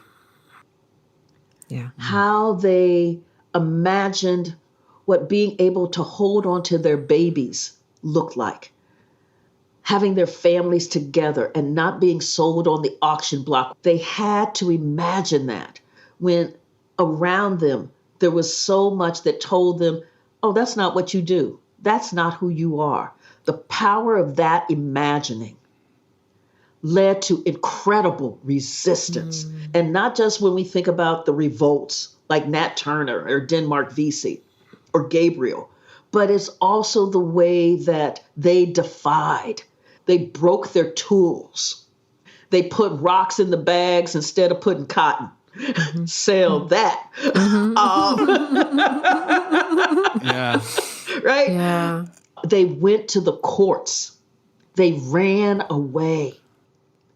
Yeah. How they imagined what being able to hold on to their babies looked like. Having their families together and not being sold on the auction block. They had to imagine that when around them there was so much that told them, oh, that's not what you do. That's not who you are. The power of that imagining led to incredible resistance. And not just when we think about the revolts like Nat Turner or Denmark Vesey or Gabriel, but it's also the way that they defied. They broke their tools. They put rocks in the bags instead of putting cotton. Sell that. Yeah. Right? Yeah. They went to the courts. They ran away.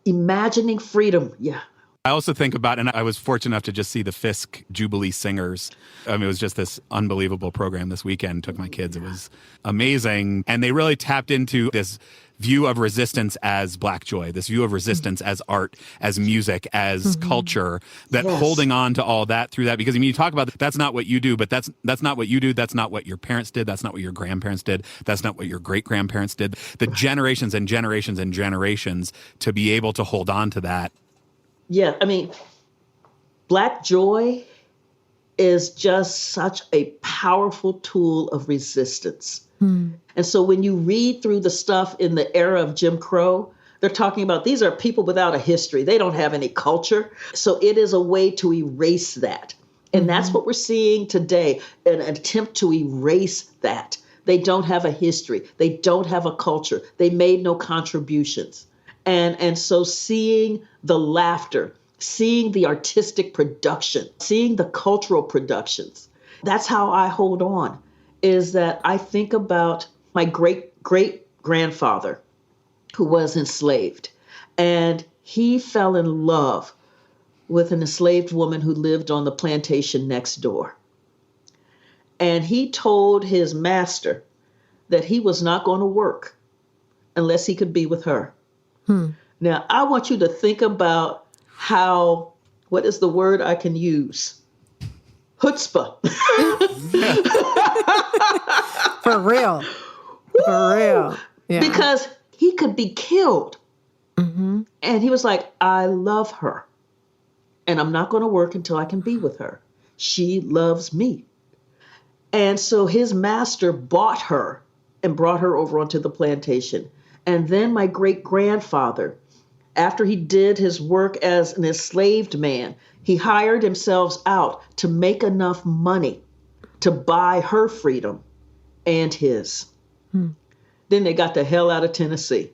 Imagining freedom. Yeah. I also think about, and I was fortunate enough to just see the Fisk Jubilee Singers. I mean, it was just this unbelievable program this weekend. Took my kids. It was amazing. And they really tapped into this view of resistance as Black joy, this view of resistance as art, as music, as culture, that holding on to all that through that. Because I mean, you talk about that's not what you do, but that's not what you do. That's not what your parents did. That's not what your grandparents did. That's not what your great-grandparents did. The generations and generations and generations to be able to hold on to that. Yeah, I mean, Black joy is just such a powerful tool of resistance. And so when you read through the stuff in the era of Jim Crow, they're talking about these are people without a history. They don't have any culture. So it is a way to erase that. And that's what we're seeing today, an attempt to erase that. They don't have a history. They don't have a culture. They made no contributions. And so seeing the laughter, seeing the artistic production, seeing the cultural productions, that's how I hold on. is that I think about my great-great-grandfather who was enslaved. And he fell in love with an enslaved woman who lived on the plantation next door. And he told his master that he was not going to work unless he could be with her. Now, I want you to think about how, what is the word I can use? Chutzpah. For real. For real. Yeah. Because he could be killed. And he was like, I love her. And I'm not going to work until I can be with her. She loves me. And so his master bought her and brought her over onto the plantation. And then my great-grandfather, after he did his work as an enslaved man, he hired himself out to make enough money to buy her freedom and his. Then they got the hell out of Tennessee.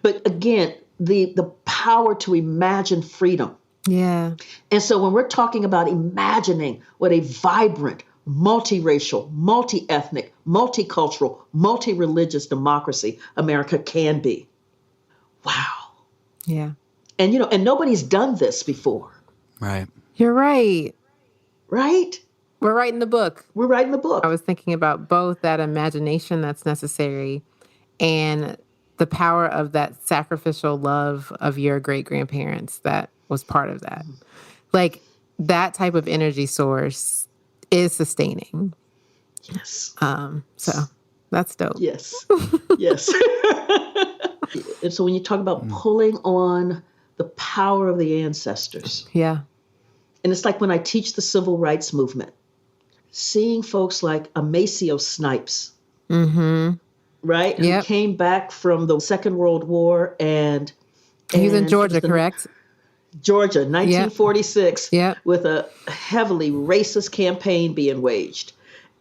But again, the power to imagine freedom. Yeah. And so when we're talking about imagining what a vibrant, multiracial, multi-ethnic, multicultural, multi-religious democracy America can be. Wow. Yeah. And, you know, and nobody's done this before. Right. You're right. Right? We're writing the book. We're writing the book. I was thinking about both that imagination that's necessary and the power of that sacrificial love of your great-grandparents that was part of that. Like, that type of energy source is sustaining. Yes. So that's dope. Yes. Yes. And so when you talk about pulling on the power of the ancestors. Yeah. And it's like when I teach the civil rights movement, seeing folks like Amasio Snipes, right? Yep. Who came back from the Second World War and He was in Georgia, correct? Georgia, 1946, Yep. with a heavily racist campaign being waged.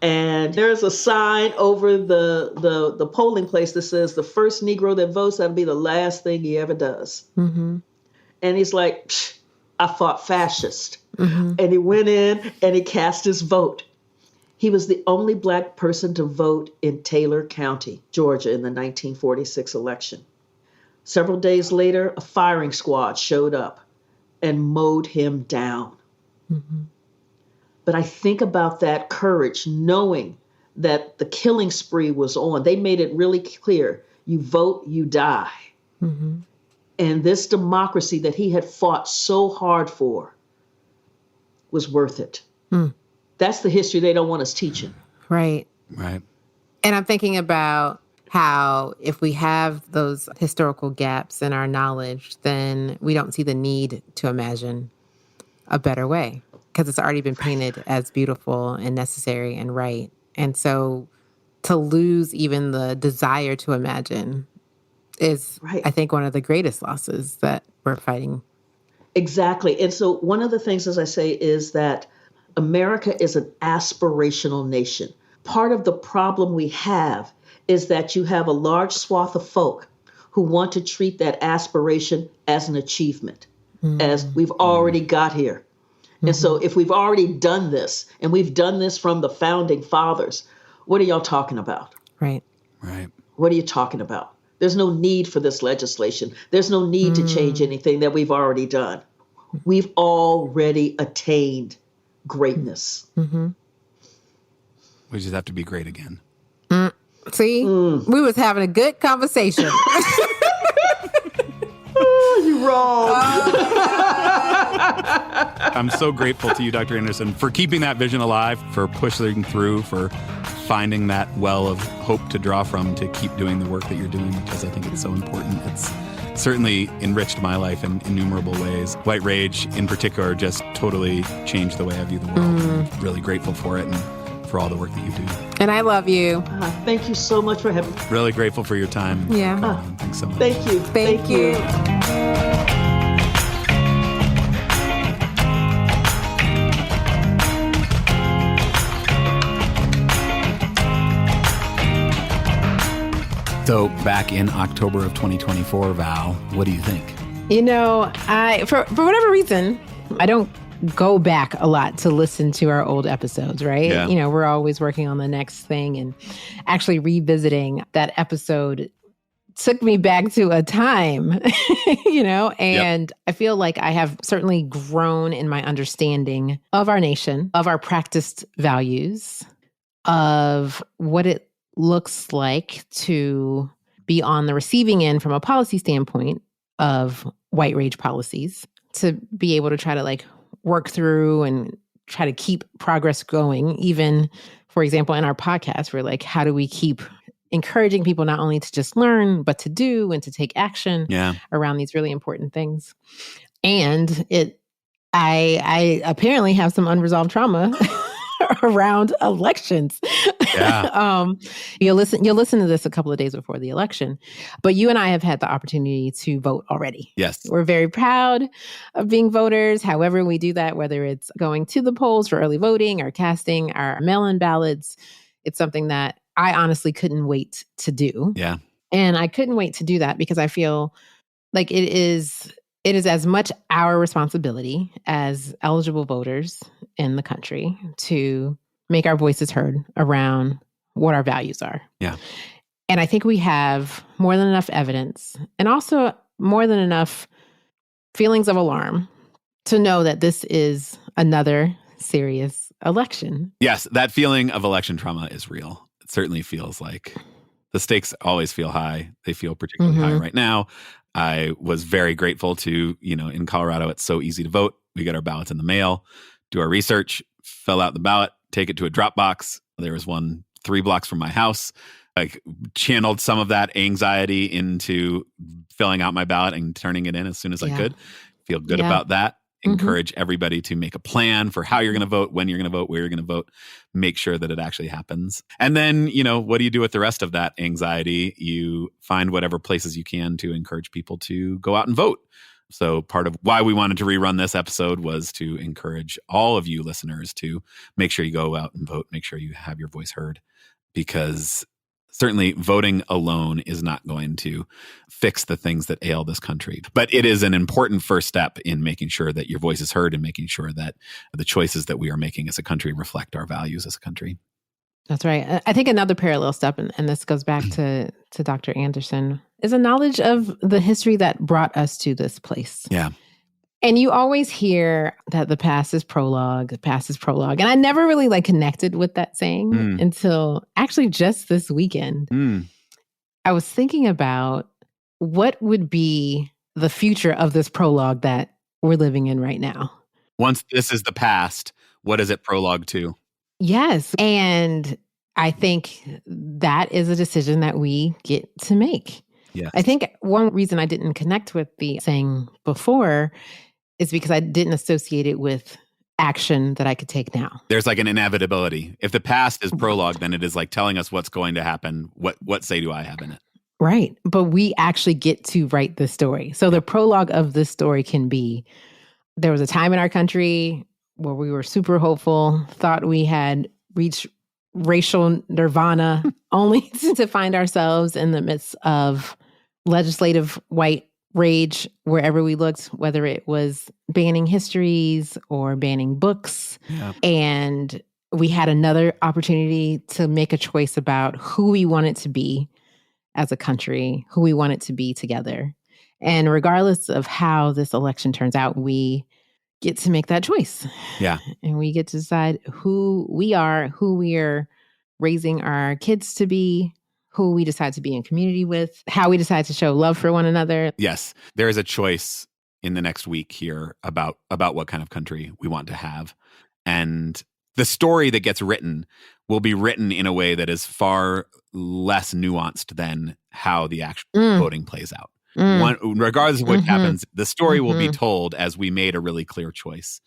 And there's a sign over the polling place that says the first Negro that votes, that'll be the last thing he ever does. And he's like, I fought fascist. And he went in and he cast his vote. He was the only Black person to vote in Taylor County, Georgia, in the 1946 election. Several days later, a firing squad showed up and mowed him down. But I think about that courage, knowing that the killing spree was on. They made it really clear. You vote, you die. And this democracy that he had fought so hard for was worth it. That's the history they don't want us teaching. Right. Right. And I'm thinking about how if we have those historical gaps in our knowledge, then we don't see the need to imagine a better way because it's already been painted as beautiful and necessary and right. And so to lose even the desire to imagine is, I think, one of the greatest losses that we're fighting. Exactly. And so one of the things, as I say, is that America is an aspirational nation. Part of the problem we have is that you have a large swath of folk who want to treat that aspiration as an achievement, as we've already got here. And so if we've already done this, and we've done this from the founding fathers, what are y'all talking about? Right. Right. What are you talking about? There's no need for this legislation. There's no need to change anything that we've already done. We've already attained greatness. We just have to be great again. See, we was having a good conversation. You're wrong. I'm so grateful to you, Dr. Anderson, for keeping that vision alive, for pushing through, for finding that well of hope to draw from to keep doing the work that you're doing, because I think it's so important. It's certainly enriched my life in innumerable ways. White Rage, in particular, just totally changed the way I view the world. I'm really grateful for it and for all the work that you do. And I love you. Thank you so much for having me. Really grateful for your time. Yeah. Thanks so much. Thank you. Thank you. So back in October of 2024, Val, what do you think? You know, for whatever reason, I don't go back a lot to listen to our old episodes, right? Yeah. You know, we're always working on the next thing, and actually revisiting that episode took me back to a time, and I feel like I have certainly grown in my understanding of our nation, of our practiced values, of what it looks like to be on the receiving end from a policy standpoint of white rage policies, to be able to try to work through and try to keep progress going. Even, for example, in our podcast, we're how do we keep encouraging people not only to just learn, but to do and to take action around these really important things. And I apparently have some unresolved trauma around elections. Yeah. You'll listen to this a couple of days before the election, but you and I have had the opportunity to vote already. Yes. We're very proud of being voters. However we do that, whether it's going to the polls for early voting or casting our mail-in ballots, it's something that I honestly couldn't wait to do. Yeah. And I couldn't wait to do that because I feel like it is as much our responsibility as eligible voters in the country to make our voices heard around what our values are. Yeah. And I think we have more than enough evidence and also more than enough feelings of alarm to know that this is another serious election. Yes, that feeling of election trauma is real. It certainly feels like the stakes always feel high. They feel particularly high right now. I was very grateful to, in Colorado, it's so easy to vote. We get our ballots in the mail, do our research, fill out the ballot, take it to a drop box. There was one 3 blocks from my house. I channeled some of that anxiety into filling out my ballot and turning it in as soon as I could. Feel good about that. Encourage everybody to make a plan for how you're going to vote, when you're going to vote, where you're going to vote, make sure that it actually happens. And then, what do you do with the rest of that anxiety? You find whatever places you can to encourage people to go out and vote. So part of why we wanted to rerun this episode was to encourage all of you listeners to make sure you go out and vote, make sure you have your voice heard, because certainly voting alone is not going to fix the things that ail this country. But it is an important first step in making sure that your voice is heard and making sure that the choices that we are making as a country reflect our values as a country. That's right. I think another parallel step, and this goes back to Dr. Anderson, is a knowledge of the history that brought us to this place. Yeah. And you always hear that the past is prologue, the past is prologue. And I never really connected with that saying until actually just this weekend. I was thinking about what would be the future of this prologue that we're living in right now. Once this is the past, what is it prologue to? Yes. And I think that is a decision that we get to make. Yes. I think one reason I didn't connect with the saying before is because I didn't associate it with action that I could take now. There's an inevitability. If the past is prologue, then it is telling us what's going to happen. What say do I have in it? Right. But we actually get to write the story. So the prologue of this story can be, there was a time in our country where we were super hopeful, thought we had reached racial nirvana, only to find ourselves in the midst of legislative white rage wherever we looked, whether it was banning histories or banning books. Yeah. And we had another opportunity to make a choice about who we wanted to be as a country, who we wanted to be together. And regardless of how this election turns out, we get to make that choice. Yeah. And we get to decide who we are raising our kids to be, who we decide to be in community with, how we decide to show love for one another. Yes. There is a choice in the next week here about what kind of country we want to have. And the story that gets written will be written in a way that is far less nuanced than how the actual voting plays out. Regardless of what happens, the story will be told as we made a really clear choice.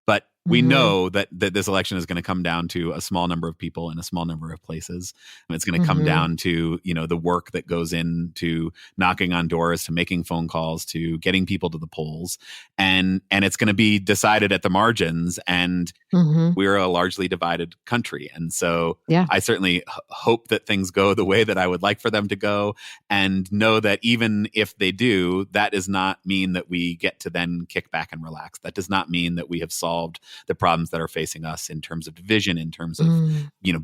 But We know that this election is going to come down to a small number of people in a small number of places. It's going to come down to, the work that goes into knocking on doors, to making phone calls, to getting people to the polls. And it's going to be decided at the margins. And we're a largely divided country. And so I certainly hope that things go the way that I would like for them to go, and know that even if they do, that does not mean that we get to then kick back and relax. That does not mean that we have solved the problems that are facing us in terms of division, in terms of,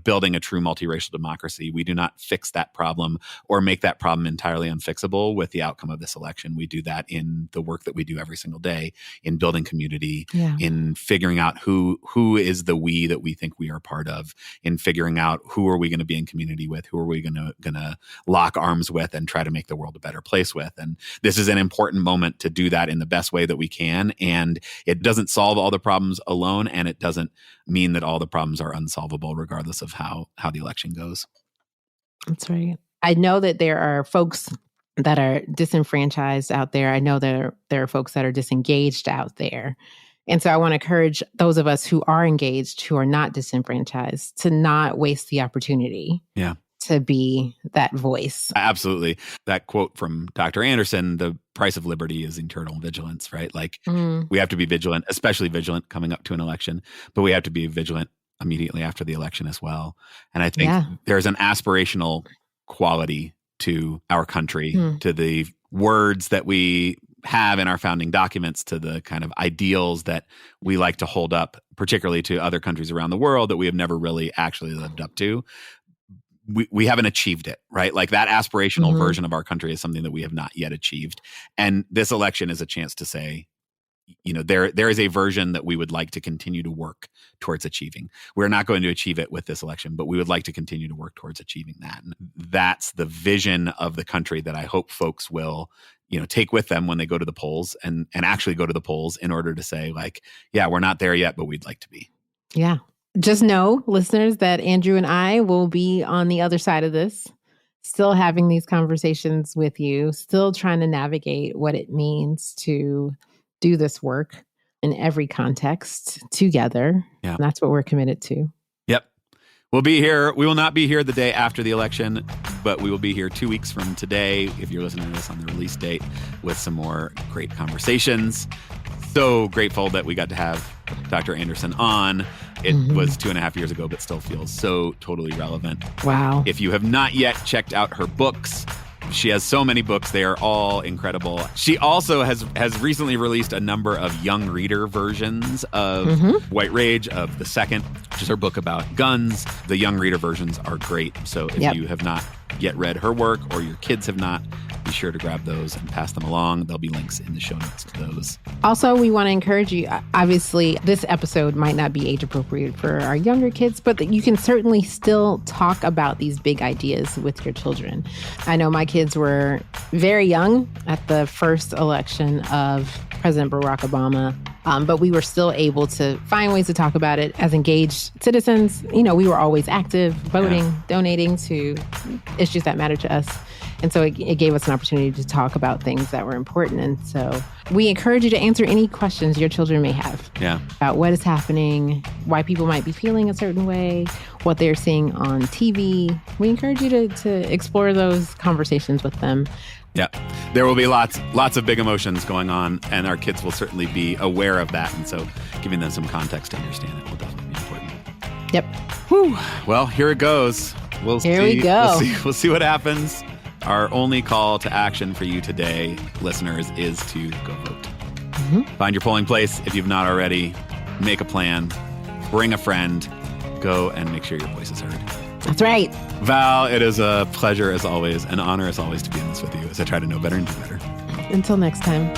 building a true multiracial democracy. We do not fix that problem or make that problem entirely unfixable with the outcome of this election. We do that in the work that we do every single day, in building community, in figuring out who is the we that we think we are part of, in figuring out who are we going to be in community with, who are we going to lock arms with and try to make the world a better place with. And this is an important moment to do that in the best way that we can. And it doesn't solve all the problems alone, and it doesn't mean that all the problems are unsolvable regardless of how the election goes. That's right. I know that there are folks that are disenfranchised out there. I know there are folks that are disengaged out there. And so I want to encourage those of us who are engaged, who are not disenfranchised, to not waste the opportunity. To be that voice. Absolutely. That quote from Dr. Anderson, the price of liberty is eternal vigilance, right? Like we have to be vigilant, especially vigilant coming up to an election, but we have to be vigilant immediately after the election as well. And I think there's an aspirational quality to our country, to the words that we have in our founding documents, to the kind of ideals that we like to hold up, particularly to other countries around the world that we have never really actually lived up to. We haven't achieved it, right? Like that aspirational version of our country is something that we have not yet achieved. And this election is a chance to say, there is a version that we would like to continue to work towards achieving. We're not going to achieve it with this election, but we would like to continue to work towards achieving that. And that's the vision of the country that I hope folks will, take with them when they go to the polls and actually go to the polls in order to say, like, yeah, we're not there yet, but we'd like to be. Yeah. Just know, listeners, that Andrew and I will be on the other side of this, still having these conversations with you, still trying to navigate what it means to do this work in every context together. Yeah. And that's what we're committed to. Yep. We'll be here. We will not be here the day after the election, but we will be here 2 weeks from today, if you're listening to this on the release date, with some more great conversations. So grateful that we got to have Dr. Anderson on. It was 2.5 years ago, but still feels so totally relevant. Wow. If you have not yet checked out her books, she has so many books. They are all incredible. She also has recently released a number of young reader versions of White Rage, of The Second, which is her book about guns. The young reader versions are great. So if you have not yet read her work, or your kids have not, be sure to grab those and pass them along. There'll be links in the show notes to those. Also, we want to encourage you. Obviously, this episode might not be age appropriate for our younger kids, but you can certainly still talk about these big ideas with your children. I know my kids were very young at the first election of President Barack Obama. But we were still able to find ways to talk about it as engaged citizens. We were always active, voting, donating to issues that matter to us. And so it gave us an opportunity to talk about things that were important. And so we encourage you to answer any questions your children may have about what is happening, why people might be feeling a certain way, what they're seeing on TV. We encourage you to explore those conversations with them. Yeah, there will be lots of big emotions going on, and our kids will certainly be aware of that. And so giving them some context to understand it will definitely be important. Yep. Whew. Well, here it goes. We'll see what happens. Our only call to action for you today, listeners, is to go vote. Find your polling place if you've not already. Make a plan. Bring a friend. Go and make sure your voice is heard. That's right. Val, it is a pleasure as always, an honor as always to be in this with you as I try to know better and do better. Until next time.